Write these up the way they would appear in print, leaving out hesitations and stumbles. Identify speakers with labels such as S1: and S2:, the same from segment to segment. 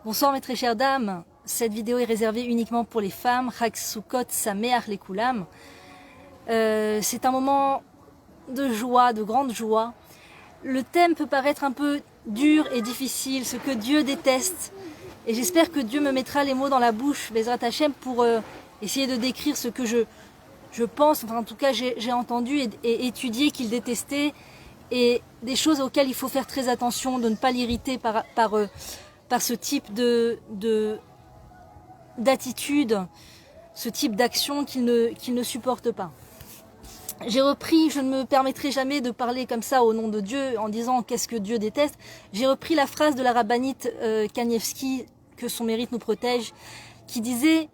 S1: Bonsoir mes très chères dames, cette vidéo est réservée uniquement pour les femmes. Chag Sukkot Sameach Lekulam. C'est un moment de joie, de grande joie. Le thème peut paraître un peu dur et difficile, ce que Dieu déteste. Et j'espère que Dieu me mettra les mots dans la bouche, Bezrat Hashem, pour essayer de décrire ce que je pense, enfin en tout cas j'ai entendu et étudié qu'il détestait, et des choses auxquelles il faut faire très attention, de ne pas l'irriter par ce type d'attitude, ce type d'action qu'il ne supporte pas. J'ai repris, je ne me permettrai jamais de parler comme ça au nom de Dieu en disant qu'est-ce que Dieu déteste. J'ai repris la phrase de la rabbinite Kanievski, que son mérite nous protège, qui disait: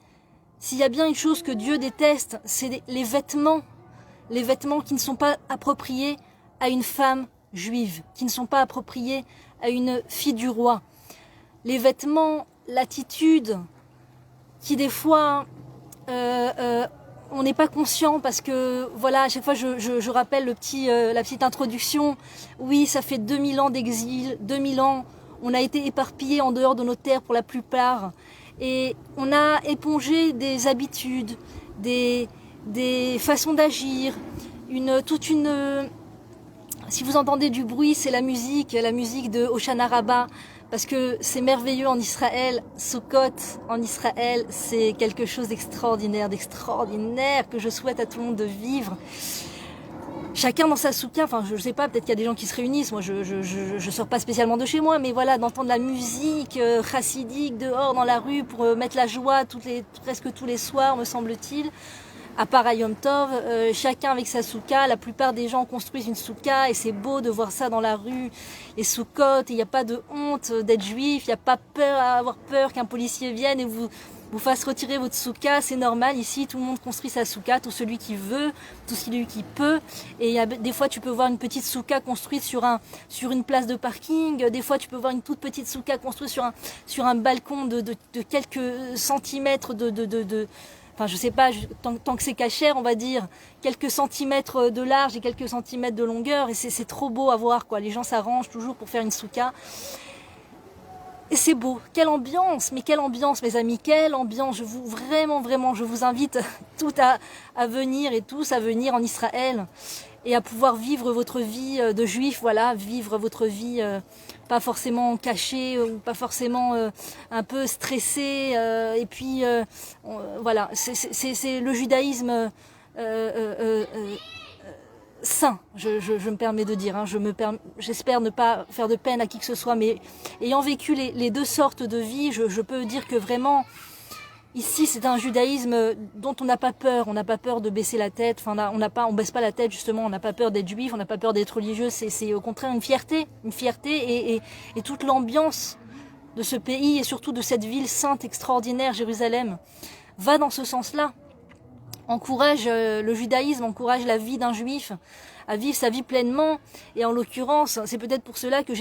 S1: s'il y a bien une chose que Dieu déteste, c'est les vêtements qui ne sont pas appropriés à une femme juive, qui ne sont pas appropriés à une fille du roi. Les vêtements, l'attitude, qui des fois on n'est pas conscient, parce que voilà, à chaque fois je rappelle la petite introduction. Oui, ça fait 2000 ans d'exil, 2000 ans, on a été éparpillés en dehors de nos terres pour la plupart, et on a épongé des habitudes, des façons d'agir, si vous entendez du bruit, c'est la musique de Hoshana Rabbah, parce que c'est merveilleux en Israël. Sukkot en Israël, c'est quelque chose d'extraordinaire, que je souhaite à tout le monde de vivre. Chacun dans sa soukha, enfin je sais pas, peut-être qu'il y a des gens qui se réunissent, moi je sors pas spécialement de chez moi, mais voilà, d'entendre la musique chassidique dehors dans la rue pour mettre la joie presque tous les soirs, me semble-t-il. À part à Yom Tov, chacun avec sa soukha. La plupart des gens construisent une soukha et c'est beau de voir ça dans la rue. Et Sukkot, il n'y a pas de honte d'être juif, il n'y a pas avoir peur qu'un policier vienne et vous fasse retirer votre soukha. C'est normal, ici tout le monde construit sa soukha, tout celui qui veut, tout celui qui peut. Et des fois tu peux voir une petite soukha construite sur une place de parking, des fois tu peux voir une toute petite soukha construite sur un balcon de quelques centimètres enfin, je sais pas, tant que c'est cachère, on va dire, quelques centimètres de large et quelques centimètres de longueur, et c'est trop beau à voir, quoi. Les gens s'arrangent toujours pour faire une soukha. Et c'est beau. Quelle ambiance, mais quelle ambiance, mes amis, quelle ambiance. Vraiment, je vous invite toutes à venir et tous à venir en Israël et à pouvoir vivre votre vie de juif, voilà, vivre votre vie pas forcément cachée ou pas forcément un peu stressée, et puis voilà, c'est le judaïsme sain, je me permets de dire, hein, j'espère ne pas faire de peine à qui que ce soit, mais ayant vécu les deux sortes de vie, je peux dire que vraiment ici, c'est un judaïsme dont on n'a pas peur de baisser la tête, enfin on baisse pas la tête justement, on n'a pas peur d'être juif, on n'a pas peur d'être religieux, c'est au contraire une fierté et toute l'ambiance de ce pays et surtout de cette ville sainte extraordinaire, Jérusalem, va dans ce sens-là. Encourage le judaïsme, encourage la vie d'un juif à vivre sa vie pleinement. Et en l'occurrence, c'est peut-être pour cela que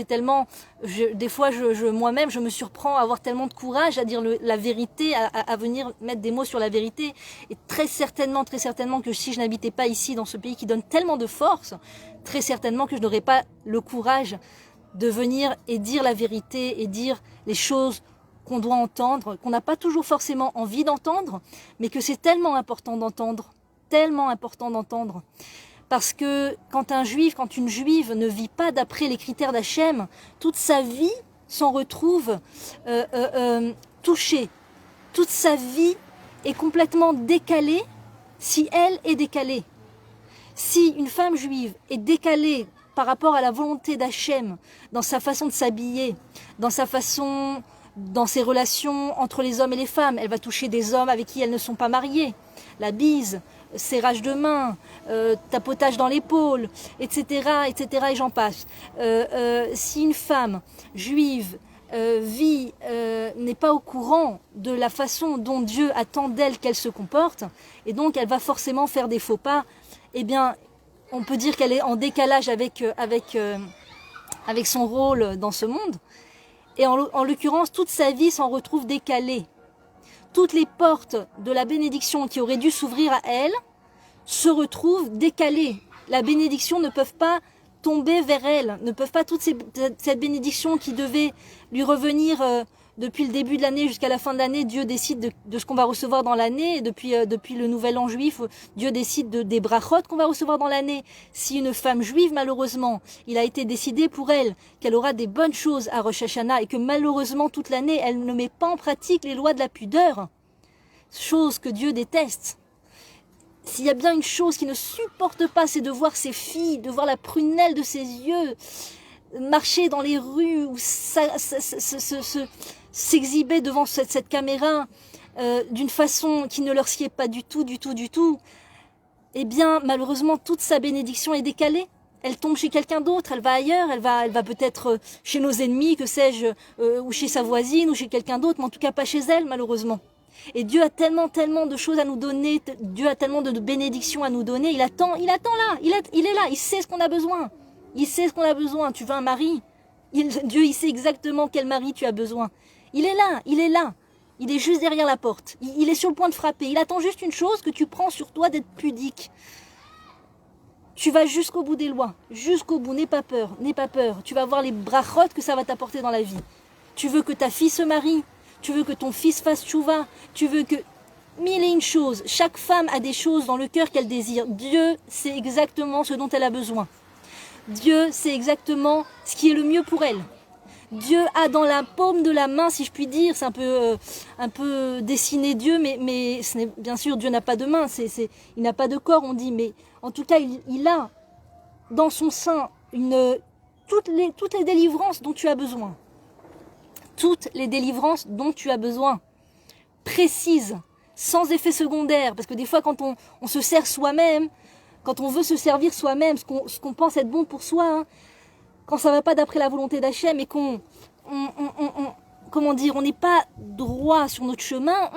S1: des fois moi-même je me surprends à avoir tellement de courage à dire la vérité, à venir mettre des mots sur la vérité. Et très certainement que si je n'habitais pas ici, dans ce pays qui donne tellement de force, très certainement que je n'aurais pas le courage de venir et dire la vérité et dire les choses qu'on doit entendre, qu'on n'a pas toujours forcément envie d'entendre, mais que c'est tellement important d'entendre, parce que quand une juive ne vit pas d'après les critères d'Hachem, toute sa vie s'en retrouve touchée, toute sa vie est complètement décalée si elle est décalée. Si une femme juive est décalée par rapport à la volonté d'Hachem, dans sa façon de s'habiller, dans ses relations entre les hommes et les femmes, elle va toucher des hommes avec qui elles ne sont pas mariées, la bise, serrage de main, tapotage dans l'épaule, etc., et j'en passe. Si une femme juive n'est pas au courant de la façon dont Dieu attend d'elle qu'elle se comporte, et donc elle va forcément faire des faux pas, eh bien, on peut dire qu'elle est en décalage avec son rôle dans ce monde. Et en l'occurrence, toute sa vie s'en retrouve décalée. Toutes les portes de la bénédiction qui auraient dû s'ouvrir à elle se retrouvent décalées. La bénédiction ne peuvent pas tomber vers elle, ne peuvent pas, cette bénédiction qui devait lui revenir Depuis le début de l'année jusqu'à la fin de l'année, Dieu décide de ce qu'on va recevoir dans l'année. Depuis le nouvel an juif, Dieu décide des brachot qu'on va recevoir dans l'année. Si une femme juive, malheureusement, il a été décidé pour elle qu'elle aura des bonnes choses à Rosh Hashanah et que malheureusement toute l'année, elle ne met pas en pratique les lois de la pudeur, chose que Dieu déteste. S'il y a bien une chose qu'il ne supporte pas, c'est de voir ses filles, de voir la prunelle de ses yeux, marcher dans les rues ou s'exhiber devant cette caméra d'une façon qui ne leur sied pas du tout, eh bien, malheureusement, toute sa bénédiction est décalée. Elle tombe chez quelqu'un d'autre, elle va ailleurs, elle va peut-être chez nos ennemis, que sais-je, ou chez sa voisine, ou chez quelqu'un d'autre, mais en tout cas pas chez elle, malheureusement. Et Dieu a tellement de choses à nous donner, Dieu a tellement de bénédictions à nous donner, il attend là, il est là, il sait ce qu'on a besoin. Il sait ce qu'on a besoin. Tu veux un mari? Dieu, il sait exactement quel mari tu as besoin. Il est là. Il est juste derrière la porte. Il est sur le point de frapper. Il attend juste une chose, que tu prends sur toi d'être pudique. Tu vas jusqu'au bout des lois. Jusqu'au bout. N'aie pas peur. Tu vas voir les brachot que ça va t'apporter dans la vie. Tu veux que ta fille se marie. Tu veux que ton fils fasse tchouva. Tu veux que... Mille et une choses. Chaque femme a des choses dans le cœur qu'elle désire. Dieu sait exactement ce dont elle a besoin. Dieu sait exactement ce qui est le mieux pour elle. Dieu a dans la paume de la main, si je puis dire, c'est un peu dessiner Dieu, mais ce n'est, bien sûr, Dieu n'a pas de main, il n'a pas de corps, on dit, mais en tout cas, il a dans son sein toutes les délivrances dont tu as besoin. Toutes les délivrances dont tu as besoin. Précises, sans effet secondaire, parce que des fois, quand on se sert soi-même, quand on veut se servir soi-même, ce qu'on pense être bon pour soi, hein, quand ça ne va pas d'après la volonté d'Hachem et qu'on comment dire, on n'est pas droit sur notre chemin,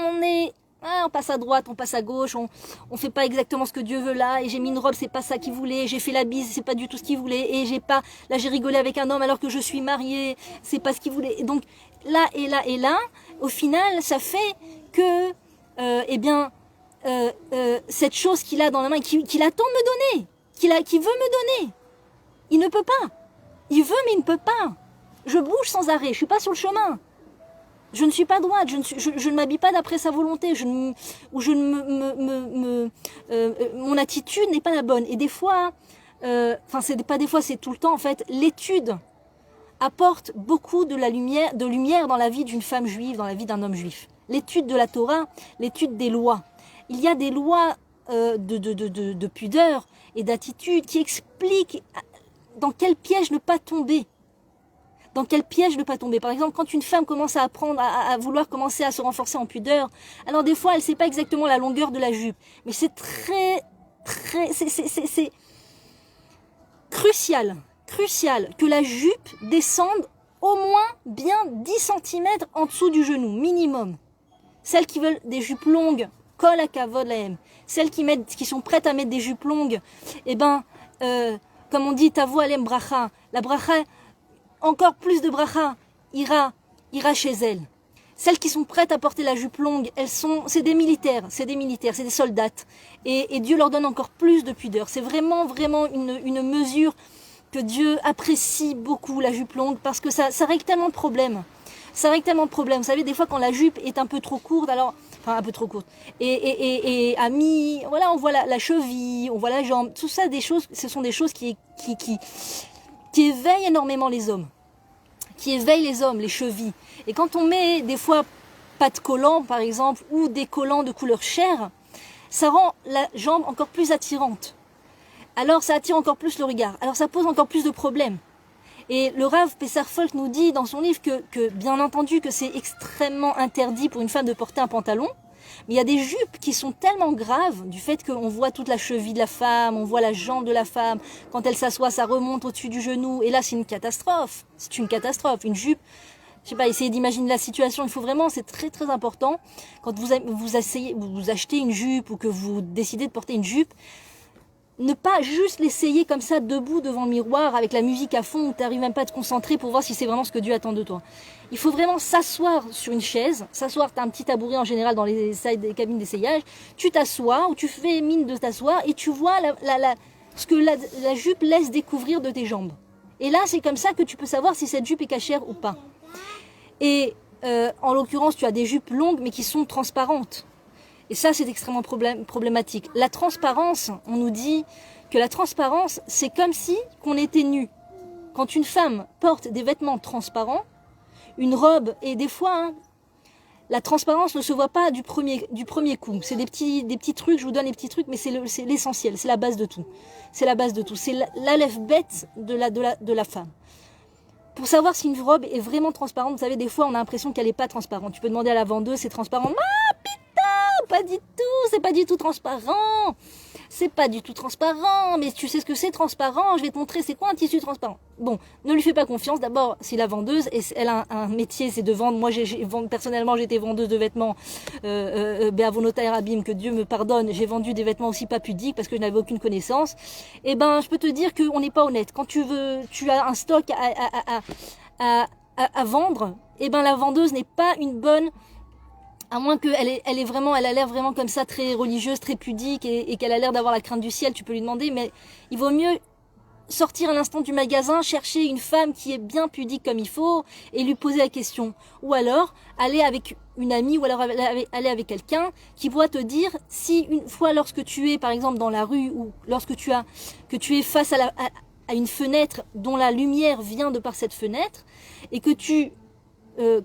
S1: on passe à droite, on passe à gauche, on fait pas exactement ce que Dieu veut là, et j'ai mis une robe, c'est pas ça qu'il voulait, j'ai fait la bise, c'est pas du tout ce qu'il voulait, et j'ai rigolé avec un homme alors que je suis mariée, c'est pas ce qu'il voulait. Et donc là, au final, ça fait que, cette chose qu'il a dans la main, qu'il attend de me donner, qu'il veut me donner, il ne peut pas. Il veut, mais il ne peut pas. Je bouge sans arrêt, je suis pas sur le chemin. Je ne suis pas droite, je ne m'habille pas d'après sa volonté, mon attitude n'est pas la bonne. Et des fois, c'est pas des fois, c'est tout le temps en fait, l'étude apporte beaucoup de lumière dans la vie d'une femme juive, dans la vie d'un homme juif. L'étude de la Torah, l'étude des lois. Il y a des lois de pudeur et d'attitude qui expliquent dans quel piège ne pas tomber. Dans quel piège ne pas tomber. Par exemple, quand une femme commence à apprendre, à vouloir commencer à se renforcer en pudeur, alors des fois, elle ne sait pas exactement la longueur de la jupe. Mais c'est c'est crucial que la jupe descende au moins bien 10 cm en dessous du genou, minimum. Celles qui veulent des jupes longues, kol hakavod lahem. Celles qui sont prêtes à mettre des jupes longues, comme on dit, tavo alem bracha. La bracha, encore plus de bracha ira chez elles. Celles qui sont prêtes à porter la jupe longue, c'est des militaires, c'est des soldates. Et Dieu leur donne encore plus de pudeur. C'est vraiment une mesure que Dieu apprécie beaucoup, la jupe longue, parce que ça règle tellement de problèmes. Vous savez, des fois, quand la jupe est un peu trop courte, un peu trop courte, et voilà, on voit la cheville, on voit la jambe, tout ça, ce sont des choses qui éveillent énormément les hommes. Les chevilles. Et quand on met des fois pas de collants, par exemple, ou des collants de couleur chair, ça rend la jambe encore plus attirante. Alors ça attire encore plus le regard. Alors ça pose encore plus de problèmes. Et le Rav Pessar Folk nous dit dans son livre que bien entendu que c'est extrêmement interdit pour une femme de porter un pantalon, mais il y a des jupes qui sont tellement graves du fait qu'on voit toute la cheville de la femme, on voit la jambe de la femme, quand elle s'assoit ça remonte au-dessus du genou, et là c'est une catastrophe. Une jupe, je sais pas, essayez d'imaginer la situation, il faut vraiment, c'est très très important, quand vous achetez une jupe ou que vous décidez de porter une jupe, ne pas juste l'essayer comme ça, debout devant le miroir, avec la musique à fond, où tu n'arrives même pas à te concentrer pour voir si c'est vraiment ce que Dieu attend de toi. Il faut vraiment s'asseoir sur une chaise, tu as un petit tabouret en général dans les cabines d'essayage, tu t'assois, ou tu fais mine de t'asseoir, et tu vois ce que la jupe laisse découvrir de tes jambes. Et là, c'est comme ça que tu peux savoir si cette jupe est cachère ou pas. Et en l'occurrence, tu as des jupes longues, mais qui sont transparentes. Et ça, c'est extrêmement problématique. La transparence, on nous dit que la transparence, c'est comme si qu'on était nu. Quand une femme porte des vêtements transparents, une robe, et des fois, hein, la transparence ne se voit pas du premier coup. C'est des petits trucs, je vous donne les petits trucs, mais c'est l'essentiel, c'est la base de tout. C'est la base de tout. C'est l'alphabet de la femme. Pour savoir si une robe est vraiment transparente, vous savez, des fois, on a l'impression qu'elle n'est pas transparente. Tu peux demander à la vendeuse, c'est transparent. Ah, putain, pas du tout, c'est pas du tout transparent. C'est pas du tout transparent, mais tu sais ce que c'est transparent, je vais te montrer c'est quoi un tissu transparent. Bon, ne lui fais pas confiance, d'abord c'est la vendeuse, et elle a un métier, c'est de vendre. Moi personnellement j'ai été vendeuse de vêtements, Béavonotaire Abim, que Dieu me pardonne, j'ai vendu des vêtements aussi pas pudiques parce que je n'avais aucune connaissance. Et ben je peux te dire qu'on n'est pas honnête. Quand tu as un stock à vendre, et ben la vendeuse n'est pas une bonne... À moins qu'elle elle a l'air vraiment comme ça, très religieuse, très pudique, et qu'elle a l'air d'avoir la crainte du ciel, tu peux lui demander, mais il vaut mieux sortir à l'instant du magasin, chercher une femme qui est bien pudique comme il faut, et lui poser la question. Ou alors, aller avec une amie, ou alors aller avec quelqu'un qui pourra te dire, si une fois lorsque tu es, par exemple, dans la rue, ou lorsque tu es face à une fenêtre dont la lumière vient de par cette fenêtre, et que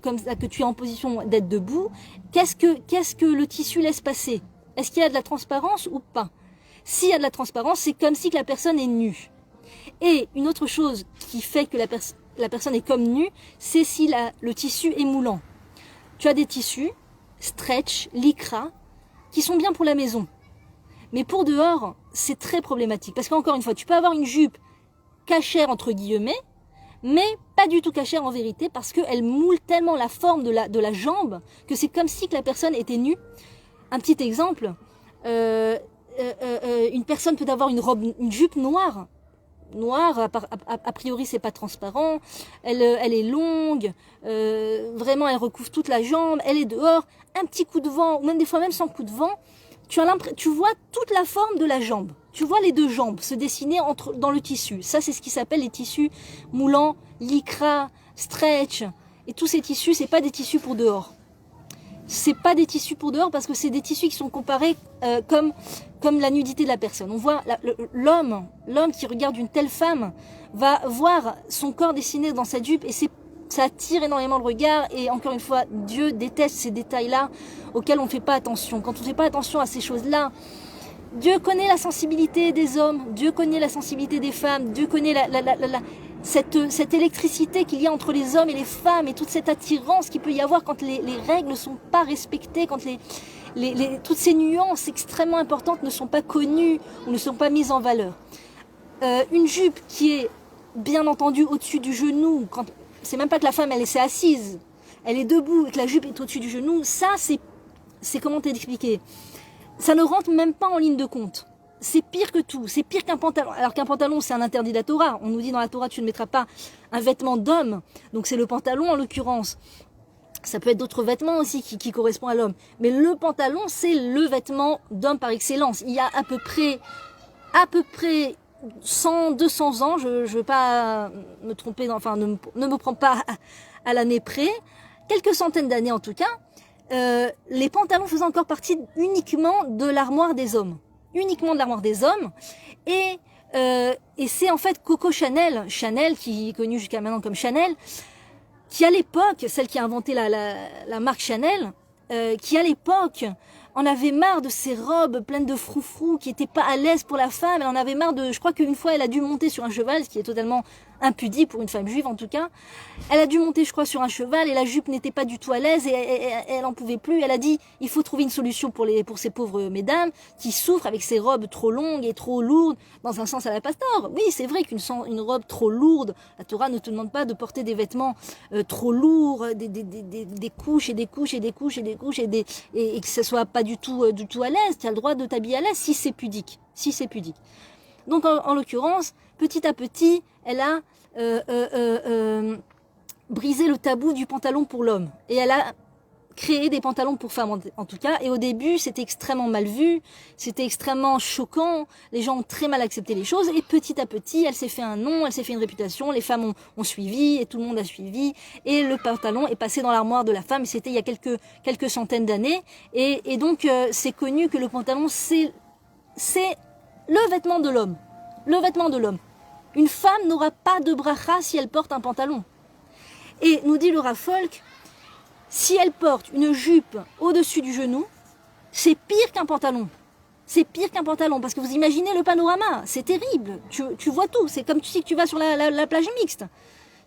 S1: comme ça, que tu es en position d'être debout, qu'est-ce que le tissu laisse passer? Est-ce qu'il y a de la transparence ou pas? S'il y a de la transparence, c'est comme si que la personne est nue. Et une autre chose qui fait que la personne est comme nue, c'est si le tissu est moulant. Tu as des tissus, stretch, lycra, qui sont bien pour la maison. Mais pour dehors, c'est très problématique. Parce qu'encore une fois, tu peux avoir une jupe cachère entre guillemets, mais pas du tout cachère en vérité, parce qu'elle moule tellement la forme de la jambe que c'est comme si que la personne était nue. Un petit exemple, une personne peut avoir une jupe noire, a priori c'est pas transparent, elle est longue, vraiment elle recouvre toute la jambe, elle est dehors, un petit coup de vent, ou même des fois même sans coup de vent, tu vois toute la forme de la jambe. Tu vois les deux jambes se dessiner dans le tissu. Ça, c'est ce qui s'appelle les tissus moulants, lycra, stretch. Et tous ces tissus, c'est pas des tissus pour dehors. C'est pas des tissus pour dehors parce que c'est des tissus qui sont comparés comme la nudité de la personne. On voit l'homme qui regarde une telle femme va voir son corps dessiné dans sa jupe et ça attire énormément le regard. Et encore une fois, Dieu déteste ces détails-là auxquels on ne fait pas attention. Quand on ne fait pas attention à ces choses-là, Dieu connaît la sensibilité des hommes, Dieu connaît la sensibilité des femmes, Dieu connaît cette électricité qu'il y a entre les hommes et les femmes et toute cette attirance qu'il peut y avoir quand les règles ne sont pas respectées, quand toutes ces nuances extrêmement importantes ne sont pas connues ou ne sont pas mises en valeur. Une jupe qui est bien entendu au-dessus du genou, c'est même pas que la femme elle s'est assise, elle est debout et que la jupe est au-dessus du genou, ça c'est comment t'expliquer? Ça ne rentre même pas en ligne de compte. C'est pire que tout. C'est pire qu'un pantalon. Alors qu'un pantalon, c'est un interdit de la Torah. On nous dit dans la Torah, tu ne mettras pas un vêtement d'homme. Donc c'est le pantalon en l'occurrence. Ça peut être d'autres vêtements aussi qui correspondent à l'homme. Mais le pantalon, c'est le vêtement d'homme par excellence. Il y a à peu près 100, 200 ans, je ne veux pas me tromper, enfin ne me prends pas à l'année près, quelques centaines d'années en tout cas, les pantalons faisaient encore partie uniquement de l'armoire des hommes. Uniquement de l'armoire des hommes. Et c'est en fait Coco Chanel, qui est connue jusqu'à maintenant comme Chanel, qui à l'époque, celle qui a inventé la marque Chanel, qui à l'époque en avait marre de ces robes pleines de froufrous qui n'étaient pas à l'aise pour la femme. Elle en avait marre je crois qu'une fois elle a dû monter sur un cheval, ce qui est totalement impudique pour une femme juive en tout cas. Elle a dû monter je crois sur un cheval et la jupe n'était pas du tout à l'aise et elle en pouvait plus. Elle a dit il faut trouver une solution pour ces pauvres mesdames qui souffrent avec ces robes trop longues et trop lourdes. Dans un sens à la pastor, oui c'est vrai une robe trop lourde, la Torah ne te demande pas de porter des vêtements trop lourds, des couches et des couches et des couches et des couches et que ce soit pas du tout à l'aise. Tu as le droit de t'habiller à l'aise si c'est pudique. Donc en l'occurrence, petit à petit, elle a brisé le tabou du pantalon pour l'homme. Et elle a créer des pantalons pour femmes en tout cas, et au début c'était extrêmement mal vu, c'était extrêmement choquant, les gens ont très mal accepté les choses, et petit à petit elle s'est fait un nom, elle s'est fait une réputation, les femmes ont suivi, et tout le monde a suivi, et le pantalon est passé dans l'armoire de la femme, et c'était il y a quelques centaines d'années, et donc c'est connu que le pantalon c'est le vêtement de l'homme, le vêtement de l'homme. Une femme n'aura pas de bracha si elle porte un pantalon. Et nous dit le Rav Folk, si elle porte une jupe au-dessus du genou, c'est pire qu'un pantalon. C'est pire qu'un pantalon, parce que vous imaginez le panorama, c'est terrible. Tu vois tout, c'est comme si tu vas sur la plage mixte.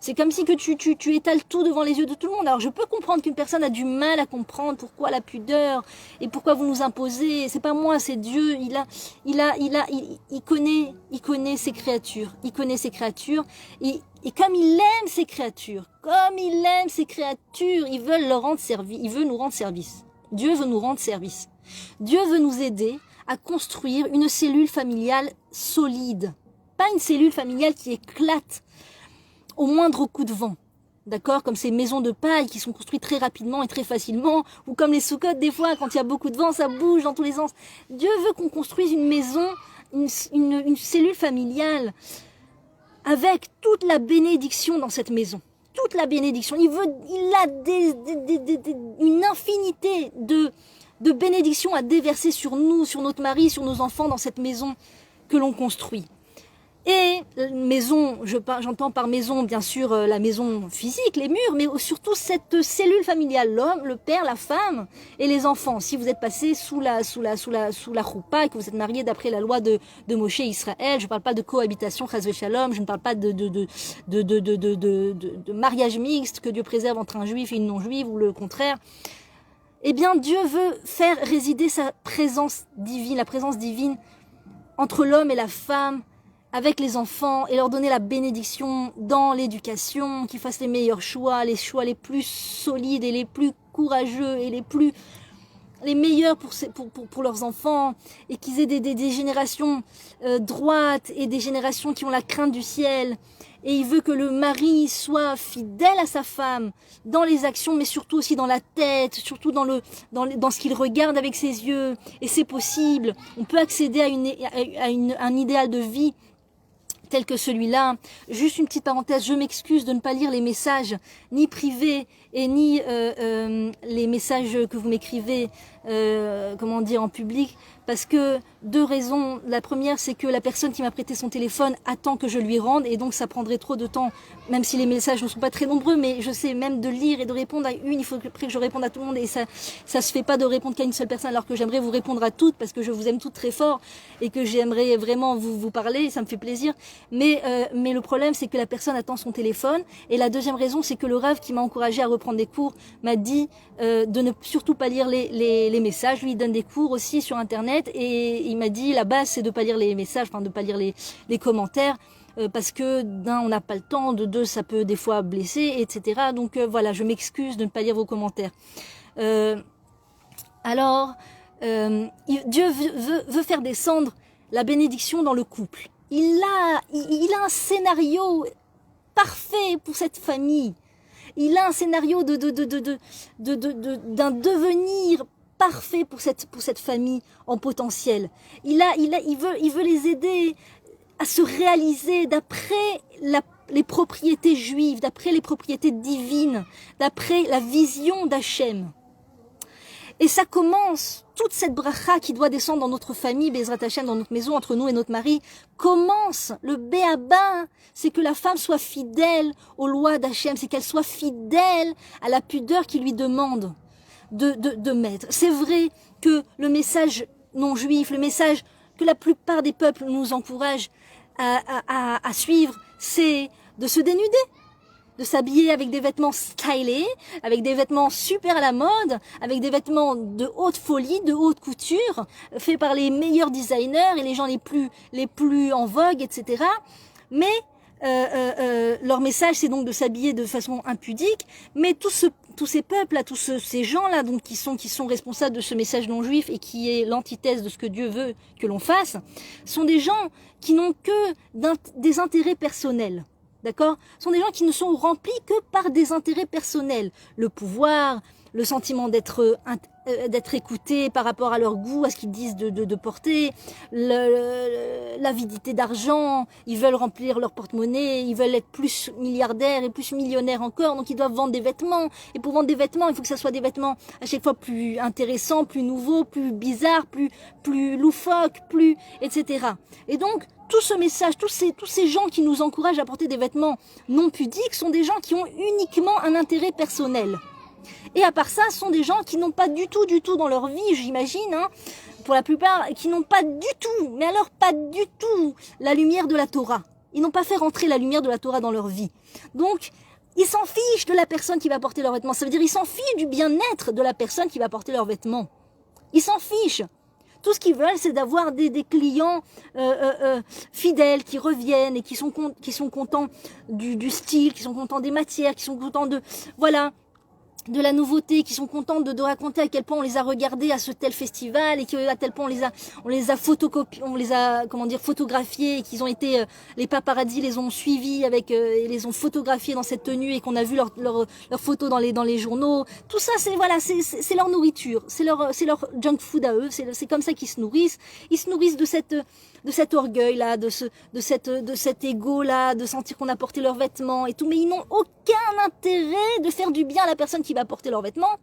S1: C'est comme si que tu étales tout devant les yeux de tout le monde. Alors je peux comprendre qu'une personne a du mal à comprendre pourquoi la pudeur et pourquoi vous nous imposez. C'est pas moi, c'est Dieu. Il connaît ses créatures. Il connaît ses créatures. Et comme il aime ses créatures, il veut leur rendre service. Il veut nous rendre service. Dieu veut nous rendre service. Dieu veut nous aider à construire une cellule familiale solide. Pas une cellule familiale qui éclate au moindre coup de vent, d'accord, comme ces maisons de paille qui sont construites très rapidement et très facilement, ou comme les soukottes, des fois, quand il y a beaucoup de vent, ça bouge dans tous les sens. Dieu veut qu'on construise une maison, une cellule familiale, avec toute la bénédiction dans cette maison. Toute la bénédiction. Il a une infinité de bénédictions à déverser sur nous, sur notre mari, sur nos enfants dans cette maison que l'on construit. Et maison, j'entends par maison bien sûr la maison physique, les murs, mais surtout cette cellule familiale, l'homme, le père, la femme et les enfants. Si vous êtes passé sous la choupa et que vous êtes marié d'après la loi de Moshe Israël, je ne parle pas de cohabitation, chas v'shalom, je ne parle pas de mariage mixte que Dieu préserve entre un juif et une non-juive ou le contraire. Eh bien, Dieu veut faire résider sa présence divine, la présence divine entre l'homme et la femme, avec les enfants, et leur donner la bénédiction dans l'éducation, qu'ils fassent les meilleurs choix les plus solides et les plus courageux et les meilleurs pour leurs enfants, et qu'ils aient des générations droites et des générations qui ont la crainte du ciel. Et il veut que le mari soit fidèle à sa femme dans les actions, mais surtout aussi dans la tête, surtout dans ce qu'il regarde avec ses yeux. Et c'est possible. On peut accéder à un idéal de vie tel que celui-là. Juste une petite parenthèse, je m'excuse de ne pas lire les messages ni privés et ni les messages que vous m'écrivez en public, parce que deux raisons. La première, c'est que la personne qui m'a prêté son téléphone attend que je lui rende, et donc ça prendrait trop de temps, même si les messages ne sont pas très nombreux, mais je sais même de lire et de répondre à une, il faut que je réponde à tout le monde, et ça se fait pas de répondre qu'à une seule personne, alors que j'aimerais vous répondre à toutes, parce que je vous aime toutes très fort, et que j'aimerais vraiment vous parler, ça me fait plaisir, mais le problème, c'est que la personne attend son téléphone. Et la deuxième raison, c'est que le Rav qui m'a encouragé à reprendre des cours m'a dit de ne surtout pas lire les messages. Lui, il donne des cours aussi sur Internet, et il m'a dit la base, c'est de pas lire les messages, enfin de pas lire les commentaires, parce que d'un, on n'a pas le temps, de deux, ça peut des fois blesser, etc. Donc voilà, je m'excuse de ne pas lire vos commentaires. Dieu veut faire descendre la bénédiction dans le couple. Il a un scénario parfait pour cette famille. Il a un scénario d'un devenir parfait pour cette famille en potentiel. Il veut les aider à se réaliser d'après les propriétés juives, d'après les propriétés divines, d'après la vision d'Hachem. Et ça commence, toute cette bracha qui doit descendre dans notre famille, Bezrat Hashem, dans notre maison, entre nous et notre mari, commence, le béaba, c'est que la femme soit fidèle aux lois d'Hachem, c'est qu'elle soit fidèle à la pudeur qu'il lui demande de mettre. C'est vrai que le message non juif, le message que la plupart des peuples nous encouragent à suivre, c'est de se dénuder, de s'habiller avec des vêtements stylés, avec des vêtements super à la mode, avec des vêtements de haute folie, de haute couture, faits par les meilleurs designers et les gens les plus en vogue, etc. Mais leur message, c'est donc de s'habiller de façon impudique. Mais tous ces peuples-là, ces gens-là, donc qui sont responsables de ce message non juif et qui est l'antithèse de ce que Dieu veut que l'on fasse, sont des gens qui n'ont que des intérêts personnels. d'accord? Ce sont des gens qui ne sont remplis que par des intérêts personnels. Le pouvoir, le sentiment d'être écouté par rapport à leur goût, à ce qu'ils disent de porter, l'avidité d'argent, ils veulent remplir leur porte-monnaie, ils veulent être plus milliardaires et plus millionnaires encore, donc ils doivent vendre des vêtements. Et pour vendre des vêtements, il faut que ça soit des vêtements à chaque fois plus intéressants, plus nouveaux, plus bizarres, plus loufoques, plus etc. Et donc, tout ce message, tous ces gens qui nous encouragent à porter des vêtements non pudiques sont des gens qui ont uniquement un intérêt personnel. Et à part ça, ce sont des gens qui n'ont pas du tout dans leur vie, j'imagine, hein, pour la plupart, qui n'ont pas du tout, mais alors pas du tout, la lumière de la Torah. Ils n'ont pas fait rentrer la lumière de la Torah dans leur vie. Donc, ils s'en fichent de la personne qui va porter leurs vêtements. Ça veut dire ils s'en fichent du bien-être de la personne qui va porter leurs vêtements. Ils s'en fichent. Tout ce qu'ils veulent, c'est d'avoir des clients fidèles qui reviennent et qui sont contents du style, qui sont contents des matières, qui sont contents de de la nouveauté, qui sont contents de raconter à quel point on les a regardés à ce tel festival et qu'à tel point on les a photographiés, et qu'ils ont été, les paparazzis les ont suivis et les ont photographiés dans cette tenue et qu'on a vu leurs photos dans les journaux. Tout ça, c'est leur nourriture, c'est leur junk food à eux, c'est comme ça qu'ils se nourrissent. Ils se nourrissent de cet orgueil là, de cet ego là, de sentir qu'on a porté leurs vêtements et tout, mais ils n'ont aucun intérêt de faire du bien à la personne qui va porter leurs vêtements,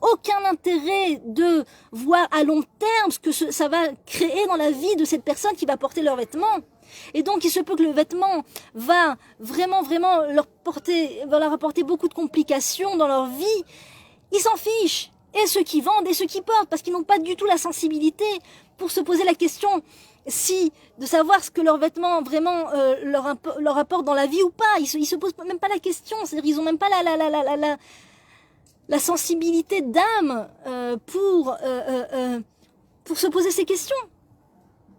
S1: aucun intérêt de voir à long terme ce que ça va créer dans la vie de cette personne qui va porter leurs vêtements. Et donc il se peut que le vêtement va vraiment leur apporter beaucoup de complications dans leur vie. Ils s'en fichent, et ceux qui vendent et ceux qui portent, parce qu'ils n'ont pas du tout la sensibilité pour se poser la question de savoir ce que leurs vêtements vraiment leur apportent dans la vie ou pas. Ils se posent même pas la question, c'est-à-dire ils ont même pas la sensibilité d'âme pour se poser ces questions.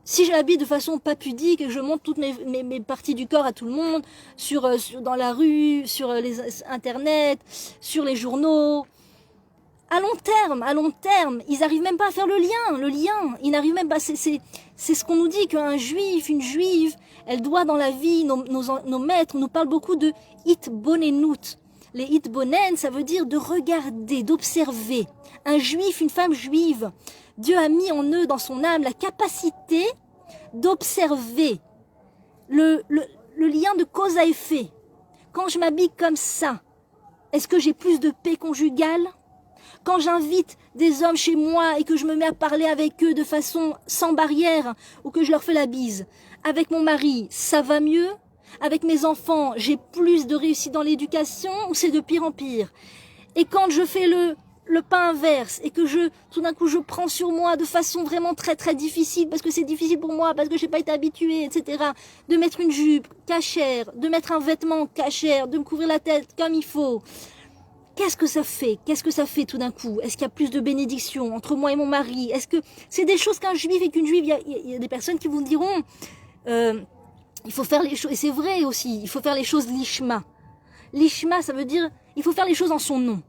S1: Si je m'habille de façon pas pudique et que je montre toutes mes parties du corps à tout le monde, dans la rue, sur les internet, sur les journaux, à long terme, ils n'arrivent même pas à faire le lien, ils n'arrivent même pas, c'est ce qu'on nous dit, qu'un juif, une juive, elle doit dans la vie, nos maîtres nous parlent beaucoup de hitbonenut. Les hitbonen, ça veut dire de regarder, d'observer. Un juif, une femme juive, Dieu a mis en eux, dans son âme, la capacité d'observer le lien de cause à effet. Quand je m'habille comme ça, est-ce que j'ai plus de paix conjugale ? Quand j'invite des hommes chez moi et que je me mets à parler avec eux de façon sans barrière ou que je leur fais la bise, avec mon mari, ça va mieux ? Avec mes enfants, j'ai plus de réussite dans l'éducation ou c'est de pire en pire ? Et quand je fais le pas inverse et que tout d'un coup je prends sur moi de façon vraiment très très difficile parce que c'est difficile pour moi, parce que j'ai pas été habituée, etc. de mettre une jupe cachère, de mettre un vêtement cachère, de me couvrir la tête comme il faut. Qu'est-ce que ça fait tout d'un coup? Est-ce qu'il y a plus de bénédictions entre moi et mon mari? Est-ce que c'est des choses qu'un juif et qu'une juive, il y a des personnes qui vous diront, il faut faire les choses, et c'est vrai aussi, il faut faire les choses lishma. Lishma, ça veut dire, il faut faire les choses en son nom.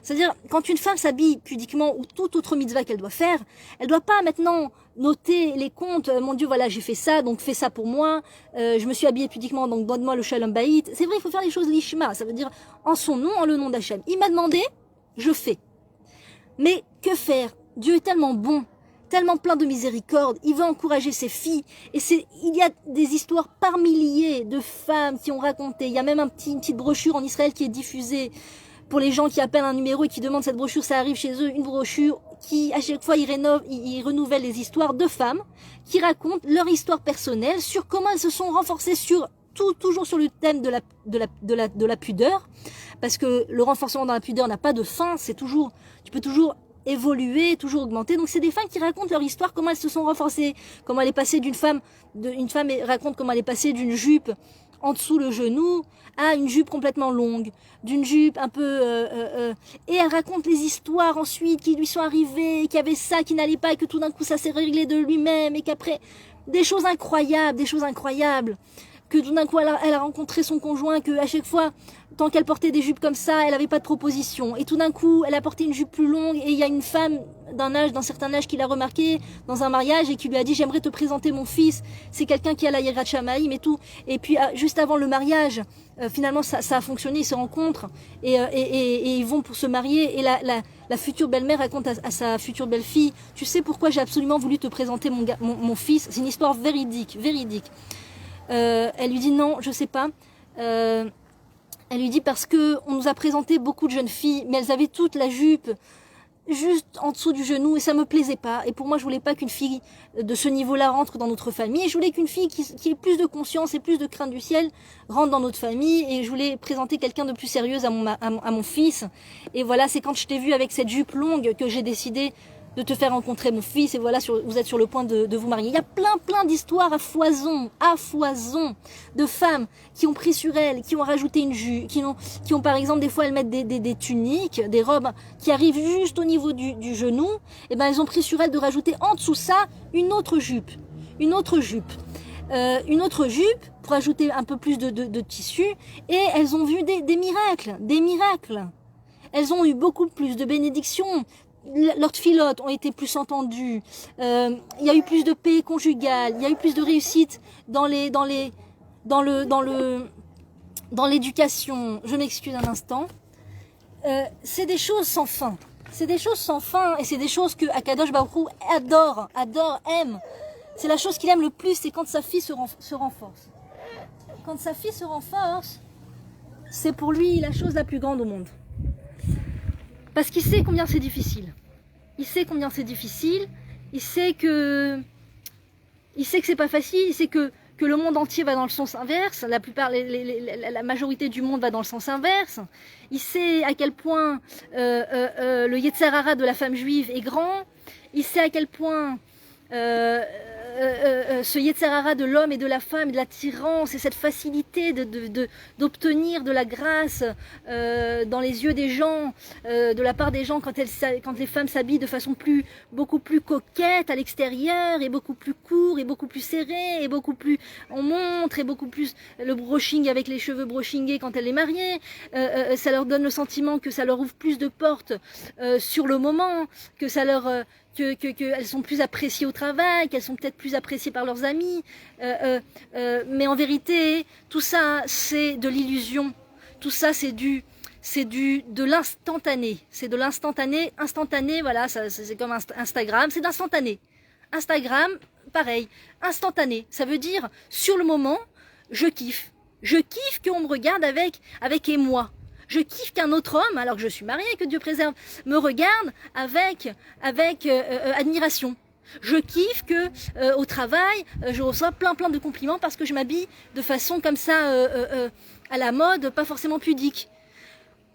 S1: C'est-à-dire, quand une femme s'habille pudiquement ou toute autre mitzvah qu'elle doit faire, elle doit pas maintenant noter les comptes, mon Dieu, voilà, j'ai fait ça, donc fais ça pour moi, je me suis habillée pudiquement, donc donne-moi le shalom bayit. C'est vrai, il faut faire les choses lishma, ça veut dire en son nom, en le nom d'Hachem. Il m'a demandé, je fais. Mais que faire? Dieu est tellement bon, tellement plein de miséricorde, il veut encourager ses filles, et il y a des histoires par milliers de femmes qui ont raconté, il y a même une petite brochure en Israël qui est diffusée, pour les gens qui appellent un numéro et qui demandent cette brochure, ça arrive chez eux, une brochure qui, à chaque fois, ils renouvellent les histoires de femmes qui racontent leur histoire personnelle sur comment elles se sont renforcées toujours sur le thème de la pudeur, parce que le renforcement dans la pudeur n'a pas de fin, tu peux toujours évoluer, toujours augmenter. Donc c'est des femmes qui racontent leur histoire, comment elles se sont renforcées, comment elle est passée une femme raconte comment elle est passée d'une jupe en dessous le genou à une jupe complètement longue, d'une jupe un peu et elle raconte les histoires ensuite qui lui sont arrivées, qu'il y avait ça qui n'allait pas et que tout d'un coup ça s'est réglé de lui-même et qu'après des choses incroyables que tout d'un coup elle a rencontré son conjoint, que à chaque fois, tant qu'elle portait des jupes comme ça, elle n'avait pas de proposition. Et tout d'un coup, elle a porté une jupe plus longue et il y a une femme d'un certain âge qui l'a remarqué dans un mariage et qui lui a dit j'aimerais te présenter mon fils. C'est quelqu'un qui a la Yirat Shamayim et tout. Et puis juste avant le mariage, finalement ça a fonctionné, ils se rencontrent et ils vont pour se marier et la future belle-mère raconte à sa future belle-fille, tu sais pourquoi j'ai absolument voulu te présenter mon fils. C'est une histoire véridique. Elle lui dit non, je sais pas. Elle lui dit parce que on nous a présenté beaucoup de jeunes filles, mais elles avaient toute la jupe juste en dessous du genou et ça me plaisait pas. Et pour moi, je voulais pas qu'une fille de ce niveau-là rentre dans notre famille. Et je voulais qu'une fille qui ait plus de conscience et plus de crainte du ciel rentre dans notre famille. Et je voulais présenter quelqu'un de plus sérieuse à mon fils. Et voilà, c'est quand je t'ai vu avec cette jupe longue que j'ai décidé de te faire rencontrer mon fils, et voilà, vous êtes sur le point de vous marier. Il y a plein d'histoires à foison, de femmes qui ont pris sur elles, qui ont rajouté une jupe, qui ont par exemple, des fois, elles mettent des tuniques, des robes qui arrivent juste au niveau du genou, et ben elles ont pris sur elles de rajouter en dessous ça une autre jupe pour ajouter un peu plus de tissu, et elles ont vu des miracles. Elles ont eu beaucoup plus de bénédictions. Leurs tfilotes ont été plus entendues, il y a eu plus de paix conjugale, il y a eu plus de réussite dans l'éducation. Je m'excuse un instant. C'est des choses sans fin. C'est des choses sans fin et c'est des choses que Akadosh Baruch Hu adore, aime. C'est la chose qu'il aime le plus, c'est quand sa fille se renforce. Quand sa fille se renforce, c'est pour lui la chose la plus grande au monde. Parce qu'il sait combien c'est difficile. Il sait que c'est pas facile. Il sait que le monde entier va dans le sens inverse. La majorité du monde va dans le sens inverse. Il sait à quel point le Yetzer Hara de la femme juive est grand. Il sait à quel point ce Yetzer Hara de l'homme et de la femme, et de l'attirance et cette facilité d'obtenir de la grâce dans les yeux des gens, de la part des gens quand les femmes s'habillent de façon beaucoup plus coquette à l'extérieur et beaucoup plus court et beaucoup plus serré et beaucoup plus on montre et beaucoup plus le brushing avec les cheveux brushingés quand elle est mariée, ça leur donne le sentiment que ça leur ouvre plus de portes sur le moment, que ça leur qu'elles sont plus appréciées au travail, qu'elles sont peut-être plus appréciées par leurs amis, mais en vérité, tout ça, c'est de l'illusion. Tout ça, c'est de l'instantané. C'est de l'instantané, voilà, c'est comme Instagram, c'est d'instantané. Instagram, pareil, instantané. Ça veut dire, sur le moment, je kiffe. Je kiffe qu'on me regarde avec émoi. Je kiffe qu'un autre homme, alors que je suis mariée, que Dieu préserve, me regarde avec admiration. Je kiffe que au travail, je reçois plein de compliments parce que je m'habille de façon comme ça à la mode, pas forcément pudique.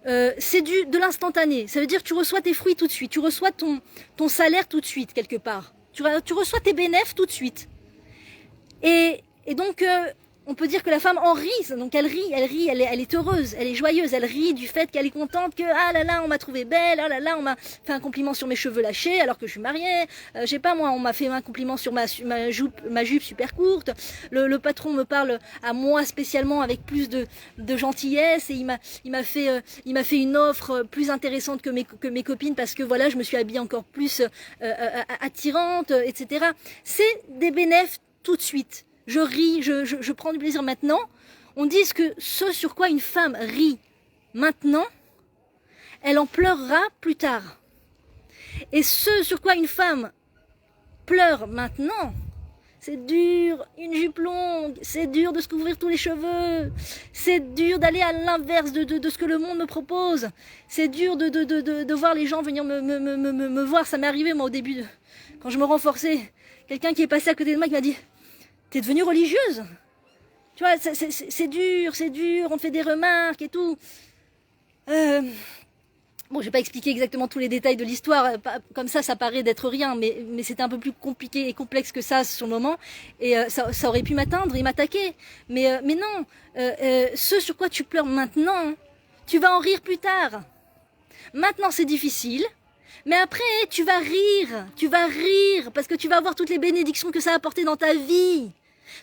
S1: C'est de l'instantané. Ça veut dire que tu reçois tes fruits tout de suite, tu reçois ton salaire tout de suite quelque part. Tu reçois tes bénéfices tout de suite. Et donc on peut dire que la femme en rit, donc elle rit, elle est heureuse, elle est joyeuse, elle rit du fait qu'elle est contente que ah là là on m'a trouvée belle, ah là là on m'a fait un compliment sur mes cheveux lâchés alors que je suis mariée, je sais pas moi on m'a fait un compliment sur ma jupe super courte, le patron me parle à moi spécialement avec plus de gentillesse et il m'a fait une offre plus intéressante que mes copines parce que voilà je me suis habillée encore plus attirante, etc. C'est des bénéfices tout de suite. Je ris, je prends du plaisir maintenant. On dit que ce sur quoi une femme rit maintenant, elle en pleurera plus tard. Et ce sur quoi une femme pleure maintenant, c'est dur, une jupe longue, c'est dur de se couvrir tous les cheveux, c'est dur d'aller à l'inverse de ce que le monde me propose, c'est dur de voir les gens venir me voir. Ça m'est arrivé moi au début, quand je me renforçais, quelqu'un qui est passé à côté de moi qui m'a dit « T'es devenue religieuse ?» Tu vois, c'est dur, on te fait des remarques et tout. Bon, je vais pas expliquer exactement tous les détails de l'histoire, comme ça paraît d'être rien, mais c'était un peu plus compliqué et complexe que ça sur le moment, et ça aurait pu m'atteindre et m'attaquer. Mais non, ce sur quoi tu pleures maintenant, tu vas en rire plus tard. Maintenant c'est difficile, mais après tu vas rire, parce que tu vas voir toutes les bénédictions que ça a apporté dans ta vie.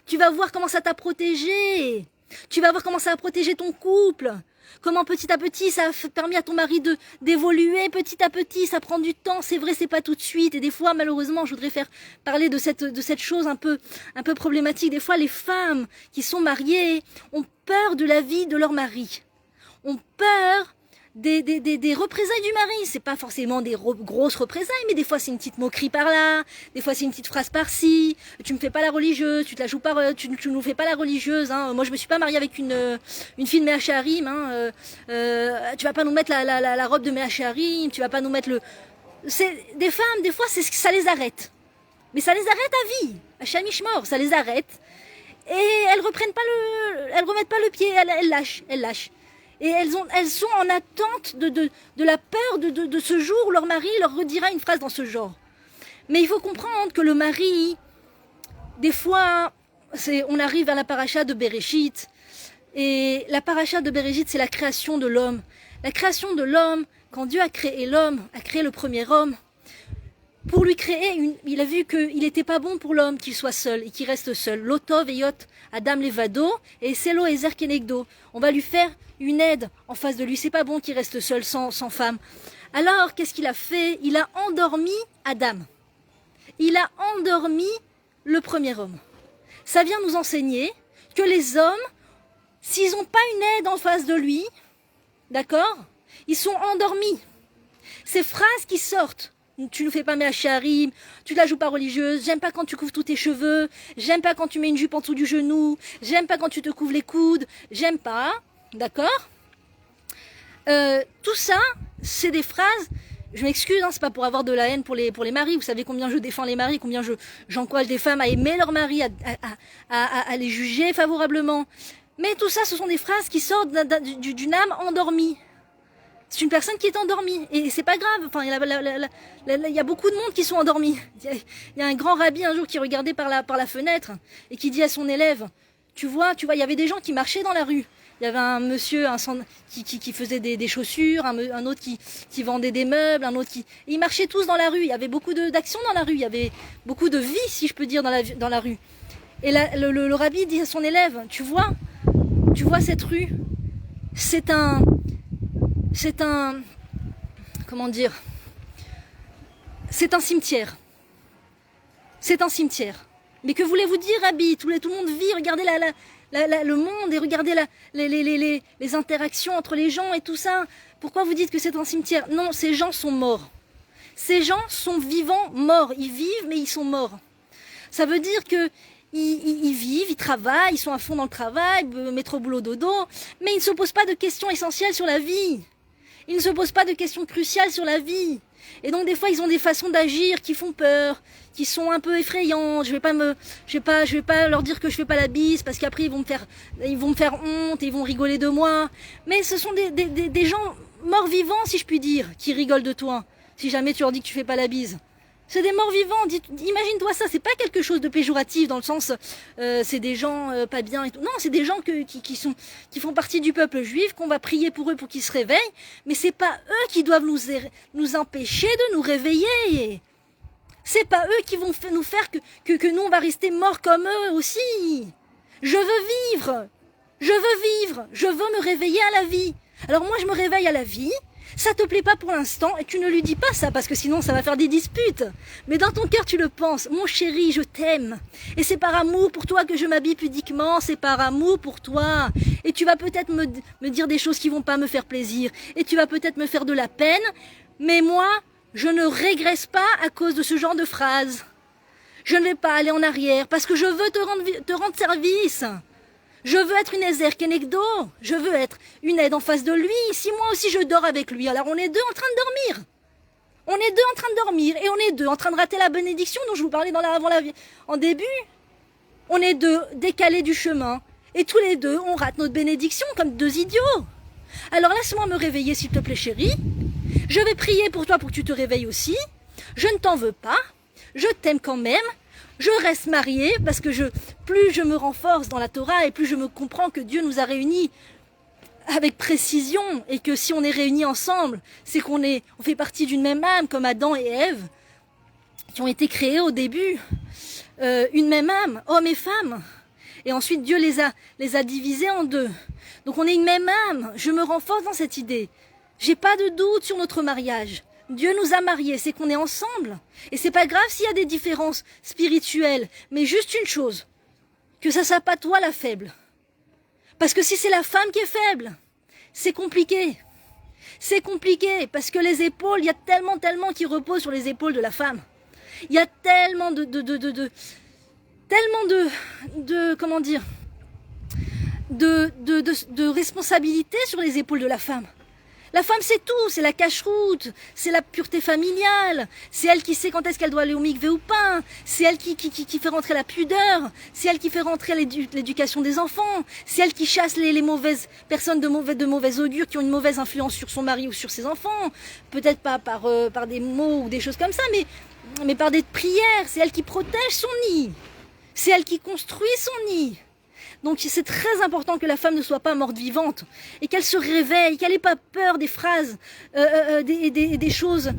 S1: Tu vas voir comment ça t'a protégé. Tu vas voir comment ça a protégé ton couple. Comment petit à petit ça a permis à ton mari d'évoluer petit à petit. Ça prend du temps, c'est vrai, c'est pas tout de suite. Et des fois, malheureusement, je voudrais faire parler de cette chose un peu problématique. Des fois, les femmes qui sont mariées ont peur de la vie de leur mari. Ont peur des représailles du mari. C'est pas forcément des grosses représailles, mais des fois c'est une petite moquerie par là, des fois c'est une petite phrase par-ci. Tu me fais pas la religieuse, tu te la joues pas, tu nous fais pas la religieuse. Hein. Moi je me suis pas mariée avec une fille de Méhacharim. Hein. Tu vas pas nous mettre la robe de Méhacharim, tu vas pas nous mettre le. C'est des femmes, des fois ça les arrête, mais ça les arrête à vie, à Shamishmor, ça les arrête et elles remettent pas le pied, elles lâchent. Et elles sont en attente de la peur de ce jour où leur mari leur redira une phrase dans ce genre. Mais il faut comprendre que le mari, des fois, on arrive à la paracha de Bereshit. Et la paracha de Bereshit, c'est la création de l'homme. La création de l'homme, quand Dieu a créé l'homme, a créé le premier homme, pour lui créer, il a vu qu'il n'était pas bon pour l'homme qu'il soit seul et qu'il reste seul. Lotov et Yot, Adam Levado et Selo Ezer Kenegdo. On va lui faire une aide en face de lui. C'est pas bon qu'il reste seul sans femme. Alors, qu'est-ce qu'il a fait? Il a endormi Adam. Il a endormi le premier homme. Ça vient nous enseigner que les hommes, s'ils n'ont pas une aide en face de lui, d'accord, ils sont endormis. Ces phrases qui sortent, tu ne fais pas Méhacharim, tu ne la joues pas religieuse, j'aime pas quand tu couvres tous tes cheveux, j'aime pas quand tu mets une jupe en dessous du genou, j'aime pas quand tu te couvres les coudes, j'aime pas, d'accord? Tout ça, c'est des phrases, je m'excuse, hein, c'est pas pour avoir de la haine pour les maris, vous savez combien je défends les maris, combien j'encourage les femmes à aimer leur mari, à les juger favorablement. Mais tout ça, ce sont des phrases qui sortent d'une âme endormie. C'est une personne qui est endormie et c'est pas grave. Enfin, il y a beaucoup de monde qui sont endormis. Il y a un grand rabbi un jour qui regardait par la fenêtre et qui dit à son élève, tu vois, il y avait des gens qui marchaient dans la rue. Il y avait un monsieur qui faisait des chaussures, un autre qui vendait des meubles, un autre qui... Et ils marchaient tous dans la rue. Il y avait beaucoup d'actions dans la rue. Il y avait beaucoup de vie, si je peux dire, dans la rue. Et le rabbi dit à son élève, tu vois cette rue, c'est un, comment dire, c'est un cimetière. C'est un cimetière. Mais que voulez-vous dire, Rabbi? Tout le monde vit, regardez le monde et regardez les interactions entre les gens et tout ça. Pourquoi vous dites que c'est un cimetière? Non, ces gens sont morts. Ces gens sont vivants, morts. Ils vivent, mais ils sont morts. Ça veut dire que ils vivent, ils travaillent, ils sont à fond dans le travail, métro, boulot, dodo, mais ils ne se posent pas de questions essentielles sur la vie. Ils ne se posent pas de questions cruciales sur la vie. Et donc des fois ils ont des façons d'agir qui font peur, qui sont un peu effrayantes. Je vais pas leur dire que je fais pas la bise parce qu'après ils vont me faire honte et ils vont rigoler de moi. Mais ce sont des gens morts vivants, si je puis dire, qui rigolent de toi. Si jamais tu leur dis que tu fais pas la bise. C'est des morts vivants. Imagine-toi ça. C'est pas quelque chose de péjoratif dans le sens c'est des gens pas bien et tout. Non, c'est des gens qui font partie du peuple juif, qu'on va prier pour eux pour qu'ils se réveillent. Mais c'est pas eux qui doivent nous empêcher de nous réveiller. C'est pas eux qui vont nous faire que nous on va rester morts comme eux aussi. Je veux vivre. Je veux me réveiller à la vie. Alors moi je me réveille à la vie. Ça te plaît pas pour l'instant et tu ne lui dis pas ça parce que sinon ça va faire des disputes. Mais dans ton cœur tu le penses. Mon chéri, je t'aime. Et c'est par amour pour toi que je m'habille pudiquement. C'est par amour pour toi. Et tu vas peut-être me dire des choses qui vont pas me faire plaisir. Et tu vas peut-être me faire de la peine. Mais moi, je ne régresse pas à cause de ce genre de phrases. Je ne vais pas aller en arrière parce que je veux te rendre service. Je veux être une Ezer Kenegdo, je veux être une aide en face de lui, si moi aussi je dors avec lui, alors on est deux en train de dormir. On est deux en train de dormir et on est deux en train de rater la bénédiction dont je vous parlais en début. On est deux décalés du chemin et tous les deux on rate notre bénédiction comme deux idiots. Alors laisse-moi me réveiller s'il te plaît chérie, je vais prier pour toi pour que tu te réveilles aussi, je ne t'en veux pas, je t'aime quand même. Je reste mariée parce que plus je me renforce dans la Torah et plus je me comprends que Dieu nous a réunis avec précision et que si on est réunis ensemble, c'est qu'on fait partie d'une même âme comme Adam et Ève qui ont été créés au début. une même âme, hommes et femmes. Et ensuite, Dieu les a divisés en deux. Donc on est une même âme. Je me renforce dans cette idée. J'ai pas de doute sur notre mariage. Dieu nous a mariés, c'est qu'on est ensemble. Et c'est pas grave s'il y a des différences spirituelles. Mais juste une chose, que ça soit pas toi la faible. Parce que si c'est la femme qui est faible, c'est compliqué. C'est compliqué parce que les épaules, il y a tellement qui reposent sur les épaules de la femme. Il y a tellement comment dire, de responsabilités sur les épaules de la femme. La femme, c'est tout, c'est la cache-route, c'est la pureté familiale, c'est elle qui sait quand est-ce qu'elle doit aller au mikvé ou pas, c'est elle qui fait rentrer la pudeur, c'est elle qui fait rentrer l'éducation des enfants, c'est elle qui chasse les mauvaises personnes de mauvais augure qui ont une mauvaise influence sur son mari ou sur ses enfants, peut-être pas par des mots ou des choses comme ça, mais par des prières, c'est elle qui protège son nid, c'est elle qui construit son nid. Donc c'est très important que la femme ne soit pas morte vivante et qu'elle se réveille, qu'elle n'ait pas peur des phrases, des choses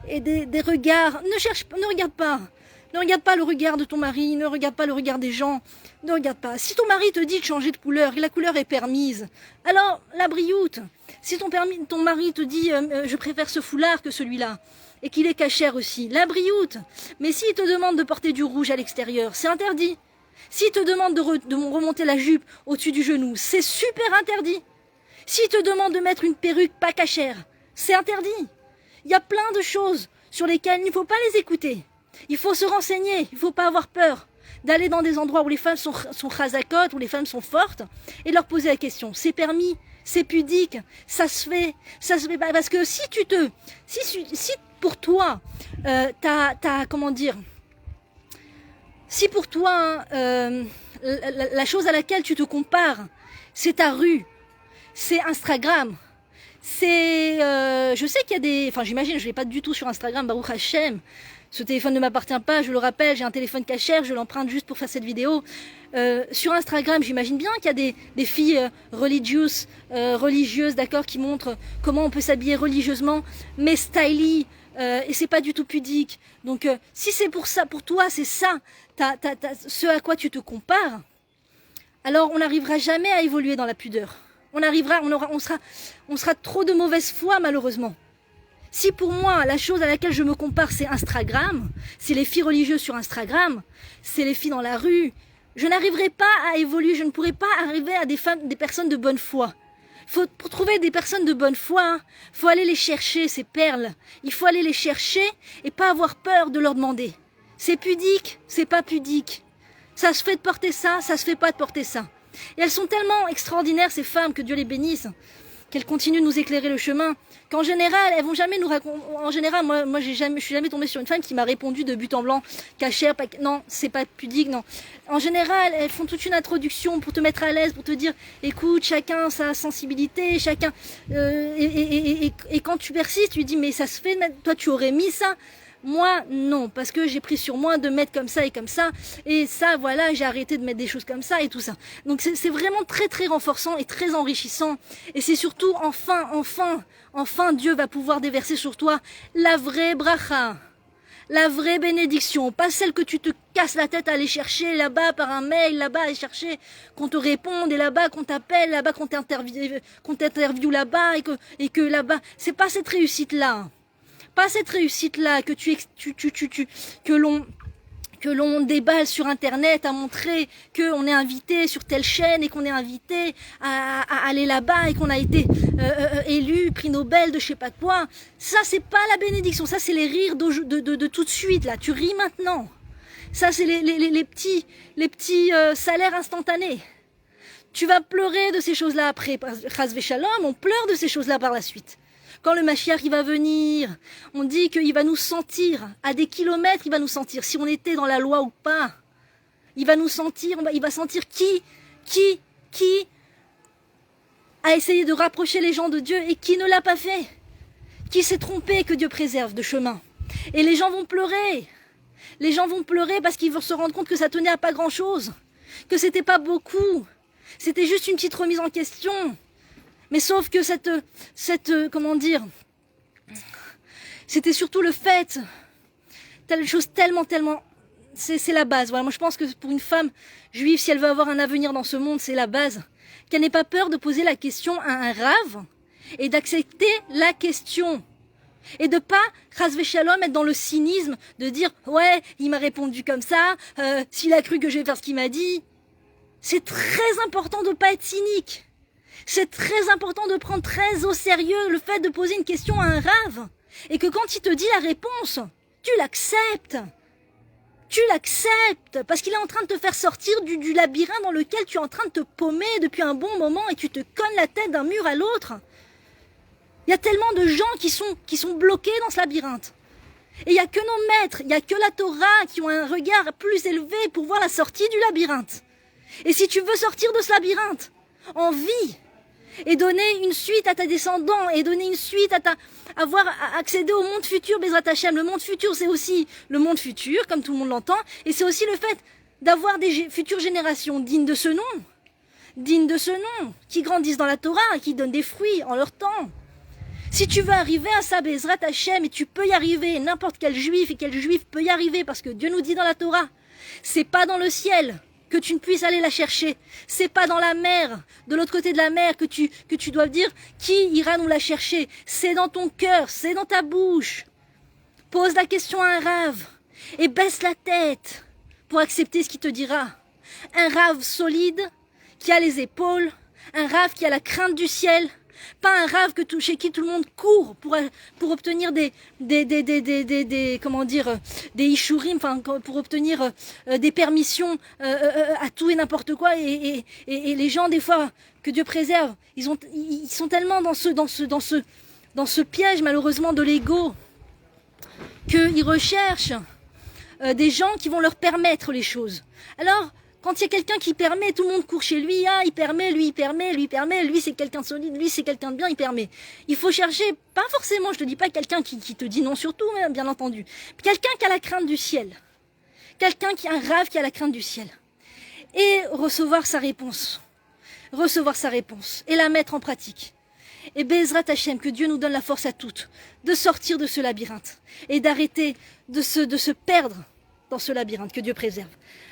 S1: et des regards. Ne regarde pas. Ne regarde pas le regard de ton mari, ne regarde pas le regard des gens. Ne regarde pas. Si ton mari te dit de changer de couleur et la couleur est permise, alors la brioute. Si ton mari te dit je préfère ce foulard que celui-là et qu'il est cachère aussi, la brioute. Mais s'il te demande de porter du rouge à l'extérieur, c'est interdit. S'il te demande de remonter la jupe au-dessus du genou, c'est super interdit. S'il te demande de mettre une perruque pas cachère, c'est interdit. Il y a plein de choses sur lesquelles il ne faut pas les écouter. Il faut se renseigner, il ne faut pas avoir peur d'aller dans des endroits où les femmes sont chazakot, où les femmes sont fortes, et leur poser la question. C'est permis, c'est pudique, ça se fait pas. Parce que si pour toi, comment dire, si pour toi, la chose à laquelle tu te compares, c'est ta rue, c'est Instagram, c'est... je sais qu'il y a des... Enfin, j'imagine, je ne l'ai pas du tout sur Instagram, Baruch Hashem. Ce téléphone ne m'appartient pas, je le rappelle, j'ai un téléphone cachère, je l'emprunte juste pour faire cette vidéo. Sur Instagram, j'imagine bien qu'il y a des filles religieuses, d'accord, qui montrent comment on peut s'habiller religieusement, mais styly, et c'est pas du tout pudique. Donc, si c'est pour ça, pour toi, c'est ça, ce à quoi tu te compares, alors on n'arrivera jamais à évoluer dans la pudeur. On sera trop de mauvaise foi, malheureusement. Si pour moi, la chose à laquelle je me compare, c'est Instagram, c'est les filles religieuses sur Instagram, c'est les filles dans la rue, je n'arriverai pas à évoluer, je ne pourrai pas arriver à des personnes de bonne foi. Pour trouver des personnes de bonne foi, faut aller les chercher, ces perles. Il faut aller les chercher et pas avoir peur de leur demander. C'est pudique, c'est pas pudique. Ça se fait de porter ça, ça se fait pas de porter ça. Et elles sont tellement extraordinaires, ces femmes, que Dieu les bénisse, qu'elles continuent de nous éclairer le chemin, qu'en général, elles vont jamais nous raconter. En général, moi je suis jamais tombée sur une femme qui m'a répondu de but en blanc, cachère, non, c'est pas pudique, non. En général, elles font toute une introduction pour te mettre à l'aise, pour te dire, écoute, chacun sa sensibilité, chacun. Et quand tu persistes, tu dis, mais ça se fait, toi tu aurais mis ça. Moi, non, parce que j'ai pris sur moi de mettre comme ça, et ça, voilà, j'ai arrêté de mettre des choses comme ça et tout ça. Donc c'est vraiment très très renforçant et très enrichissant, et c'est surtout enfin Dieu va pouvoir déverser sur toi la vraie bracha, la vraie bénédiction, pas celle que tu te casses la tête à aller chercher là-bas par un mail, là-bas aller chercher qu'on te réponde, et là-bas qu'on t'appelle, là-bas qu'on t'interviewe là-bas, et que là-bas, c'est pas cette réussite-là. Pas cette réussite-là que l'on déballe sur Internet à montrer qu'on est invité sur telle chaîne et qu'on est invité à aller là-bas et qu'on a été élu, prix Nobel de je sais pas quoi. Ça, c'est pas la bénédiction. Ça, c'est les rires de tout de suite, là. Tu ris maintenant. Ça, c'est les petits salaires instantanés. Tu vas pleurer de ces choses-là après. Chas v'shalom, on pleure de ces choses-là par la suite. Quand le Mashiach il va venir, on dit qu'il va nous sentir, à des kilomètres il va nous sentir, si on était dans la loi ou pas. Il va nous sentir, il va sentir qui a essayé de rapprocher les gens de Dieu et qui ne l'a pas fait. Qui s'est trompé, que Dieu préserve de chemin. Et les gens vont pleurer. Les gens vont pleurer parce qu'ils vont se rendre compte que ça tenait à pas grand-chose. Que c'était pas beaucoup. C'était juste une petite remise en question. Mais sauf que cette comment dire, c'était surtout le fait, telle chose tellement c'est la base. Voilà, moi je pense que pour une femme juive, si elle veut avoir un avenir dans ce monde, c'est la base. Qu'elle n'ait pas peur de poser la question à un rave et d'accepter la question. Et de pas, chas v'shalom, être dans le cynisme, de dire « Ouais, il m'a répondu comme ça, s'il a cru que je vais faire ce qu'il m'a dit. » C'est très important de pas être cynique. C'est très important de prendre très au sérieux le fait de poser une question à un rave. Et que quand il te dit la réponse, tu l'acceptes. Tu l'acceptes parce qu'il est en train de te faire sortir du labyrinthe dans lequel tu es en train de te paumer depuis un bon moment et tu te cognes la tête d'un mur à l'autre. Il y a tellement de gens qui sont bloqués dans ce labyrinthe. Et il n'y a que nos maîtres, il n'y a que la Torah qui ont un regard plus élevé pour voir la sortie du labyrinthe. Et si tu veux sortir de ce labyrinthe en vie et donner une suite à ta descendant et donner une suite à avoir accédé au monde futur, Bezrat Hashem. Le monde futur, c'est aussi le monde futur, comme tout le monde l'entend, et c'est aussi le fait d'avoir des futures générations dignes de ce nom, qui grandissent dans la Torah, qui donnent des fruits en leur temps. Si tu veux arriver à ça, Bezrat Hashem, et tu peux y arriver, n'importe quel juif et quel juif peut y arriver, parce que Dieu nous dit dans la Torah, c'est pas dans le ciel que tu ne puisses aller la chercher. C'est pas dans la mer, de l'autre côté de la mer, que tu dois dire qui ira nous la chercher. C'est dans ton cœur, c'est dans ta bouche. Pose la question à un rave et baisse la tête pour accepter ce qu'il te dira. Un rave solide, qui a les épaules, un rave qui a la crainte du ciel, pas un rave chez qui tout le monde court pour obtenir des ishurim, enfin pour obtenir des permissions à tout et n'importe quoi et les gens des fois que Dieu préserve, ils sont tellement dans ce piège malheureusement de l'ego qu'ils recherchent des gens qui vont leur permettre les choses. Alors quand il y a quelqu'un qui permet, tout le monde court chez lui, il permet, lui c'est quelqu'un de solide, lui c'est quelqu'un de bien, il permet. Il faut chercher, pas forcément, je te dis pas quelqu'un qui te dit non surtout, bien entendu, quelqu'un qui a la crainte du ciel, quelqu'un qui a un rave qui a la crainte du ciel, et recevoir sa réponse, et la mettre en pratique. Et Bezrat Hashem, que Dieu nous donne la force à toutes, de sortir de ce labyrinthe, et d'arrêter de se perdre dans ce labyrinthe, que Dieu préserve.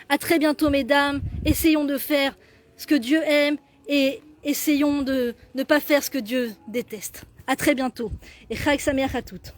S1: À très bientôt, mesdames. Essayons de faire ce que Dieu aime et essayons de ne pas faire ce que Dieu déteste. À très bientôt. Et Chag Sameach à toutes.